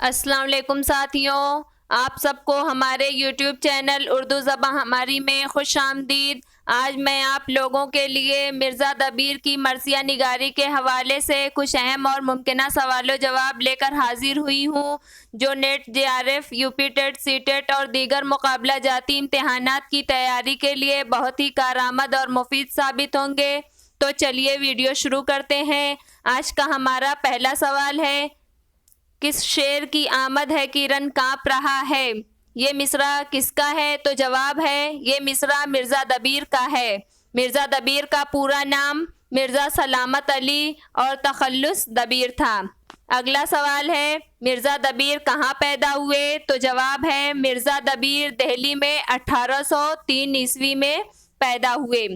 السلام علیکم ساتھیوں، آپ سب کو ہمارے یوٹیوب چینل اردو زبان ہماری میں خوش آمدید۔ آج میں آپ لوگوں کے لیے مرزا دبیر کی مرثیہ نگاری کے حوالے سے کچھ اہم اور ممکنہ سوال و جواب لے کر حاضر ہوئی ہوں، جو NET, J R F, U P TET, C TET اور دیگر مقابلہ جاتی امتحانات کی تیاری کے لیے بہت ہی کارآمد اور مفید ثابت ہوں گے۔ تو چلیے ویڈیو شروع کرتے ہیں۔ آج کا ہمارا پہلا سوال ہے، کس شعر کی آمد ہے کہ رن کانپ رہا ہے؟ یہ مصرع کس کا ہے؟ تو جواب ہے یہ مصرع مرزا دبیر کا ہے۔ مرزا دبیر کا پورا نام مرزا سلامت علی اور تخلص دبیر تھا۔ اگلا سوال ہے، مرزا دبیر کہاں پیدا ہوئے؟ تو جواب ہے مرزا دبیر دہلی میں 1803 میں پیدا ہوئے۔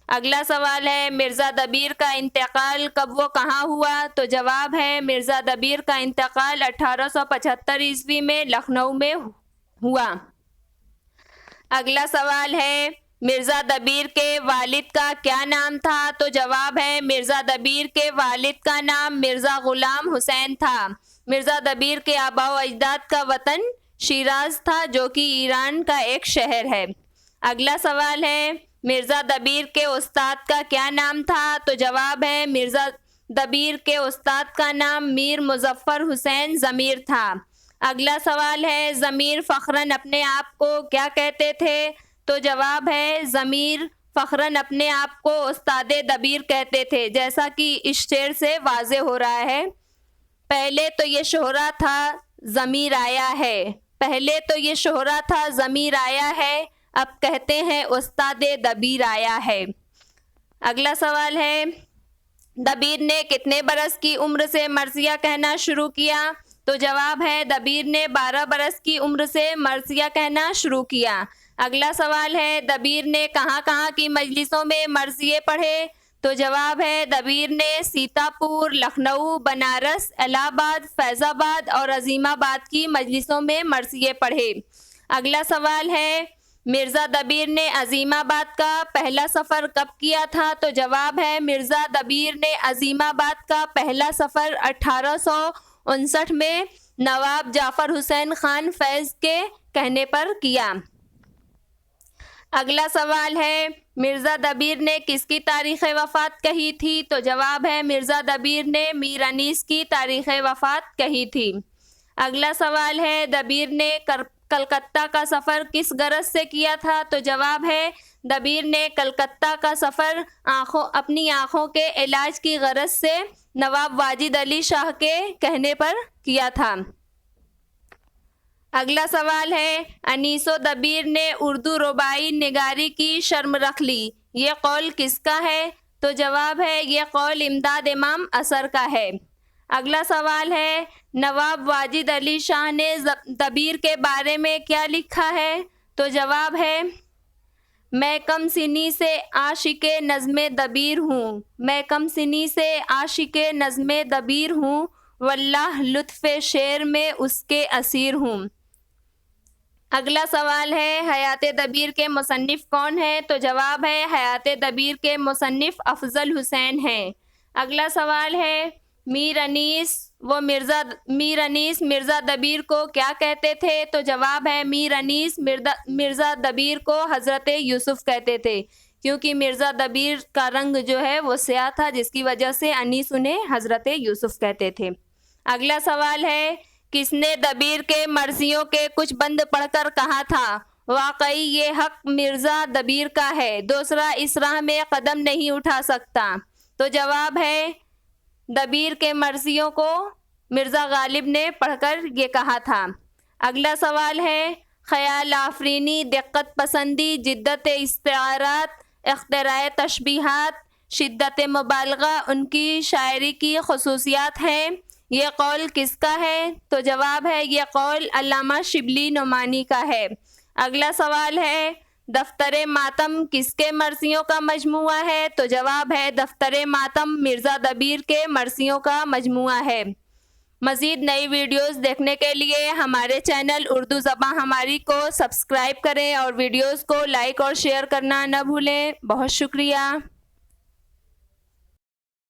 اگلا سوال ہے، مرزا دبیر کا انتقال کب و کہاں ہوا؟ تو جواب ہے مرزا دبیر کا انتقال 1875 میں لکھنؤ میں ہوا۔ اگلا سوال ہے، مرزا دبیر کے والد کا کیا نام تھا؟ تو جواب ہے مرزا دبیر کے والد کا نام مرزا غلام حسین تھا۔ مرزا دبیر کے آباء و اجداد کا وطن شیراز تھا، جو کہ ایران کا ایک شہر ہے۔ اگلا سوال ہے، مرزا دبیر کے استاد کا کیا نام تھا؟ تو جواب ہے مرزا دبیر کے استاد کا نام میر مظفر حسین ضمیر تھا۔ اگلا سوال ہے، ضمیر فخراً اپنے آپ کو کیا کہتے تھے؟ تو جواب ہے ضمیر فخراً اپنے آپ کو استاد دبیر کہتے تھے، جیسا کہ اس شعر سے واضح ہو رہا ہے۔ پہلے تو یہ شہرہ تھا ضمیر آیا ہے، پہلے تو یہ شہرہ تھا ضمیر آیا ہے، اب کہتے ہیں استاد دبیر آیا ہے۔ اگلا سوال ہے، دبیر نے کتنے برس کی عمر سے مرثیہ کہنا شروع کیا؟ تو جواب ہے دبیر نے 12 برس کی عمر سے مرثیہ کہنا شروع کیا۔ اگلا سوال ہے، دبیر نے کہاں کہاں کی مجلسوں میں مرثیے پڑھے؟ تو جواب ہے دبیر نے سیتاپور، لکھنؤ، بنارس، الہ آباد، فیض آباد اور عظیم آباد کی مجلسوں میں مرثیے پڑھے۔ اگلا سوال ہے، مرزا دبیر نے عظیم آباد کا پہلا سفر کب کیا تھا؟ تو جواب ہے مرزا دبیر نے عظیم آباد کا پہلا سفر 1859 میں نواب جعفر حسین خان فیض کے کہنے پر کیا۔ اگلا سوال ہے، مرزا دبیر نے کس کی تاریخ وفات کہی تھی؟ تو جواب ہے مرزا دبیر نے میر انیس کی تاریخ وفات کہی تھی۔ اگلا سوال ہے، دبیر نے کلکتہ کا سفر کس غرض سے کیا تھا؟ تو جواب ہے دبیر نے کلکتہ کا سفر اپنی آنکھوں کے علاج کی غرض سے نواب واجد علی شاہ کے کہنے پر کیا تھا۔ اگلا سوال ہے، انیس و دبیر نے اردو رباعی نگاری کی شرم رکھ لی، یہ قول کس کا ہے؟ تو جواب ہے یہ قول امداد امام اثر کا ہے۔ اگلا سوال ہے، نواب واجد علی شاہ نے دبیر کے بارے میں کیا لکھا ہے؟ تو جواب ہے میں کم سنی سے عاشق نظم دبیر ہوں، میں کم سنی سے عاشق نظم دبیر ہوں، واللہ لطف شعر میں اس کے اسیر ہوں۔ اگلا سوال ہے، حیات دبیر کے مصنف کون ہیں؟ تو جواب ہے حیات دبیر کے مصنف افضل حسین ہیں۔ اگلا سوال ہے، میر انیس مرزا دبیر کو کیا کہتے تھے؟ تو جواب ہے میر انیس مرزا دبیر کو حضرت یوسف کہتے تھے، کیونکہ مرزا دبیر کا رنگ جو ہے وہ سیاہ تھا، جس کی وجہ سے انیس انہیں حضرت یوسف کہتے تھے۔ اگلا سوال ہے، کس نے دبیر کے مرثیوں کے کچھ بند پڑھ کر کہا تھا واقعی یہ حق مرزا دبیر کا ہے، دوسرا اس راہ میں قدم نہیں اٹھا سکتا؟ تو جواب ہے دبیر کے مرثیوں کو مرزا غالب نے پڑھ کر یہ کہا تھا۔ اگلا سوال ہے، خیال آفرینی، دقت پسندی، جدت استعارات، اختراع تشبیہات، شدت مبالغہ ان کی شاعری کی خصوصیات ہیں، یہ قول کس کا ہے؟ تو جواب ہے یہ قول علامہ شبلی نعمانی کا ہے۔ اگلا سوال ہے، دفتر ماتم کس کے مرثیوں کا مجموعہ ہے؟ تو جواب ہے دفتر ماتم مرزا دبیر کے مرثیوں کا مجموعہ ہے۔ مزید نئی ویڈیوز دیکھنے کے لیے ہمارے چینل اردو زبان ہماری کو سبسکرائب کریں اور ویڈیوز کو لائک اور شیئر کرنا نہ بھولیں۔ بہت شکریہ۔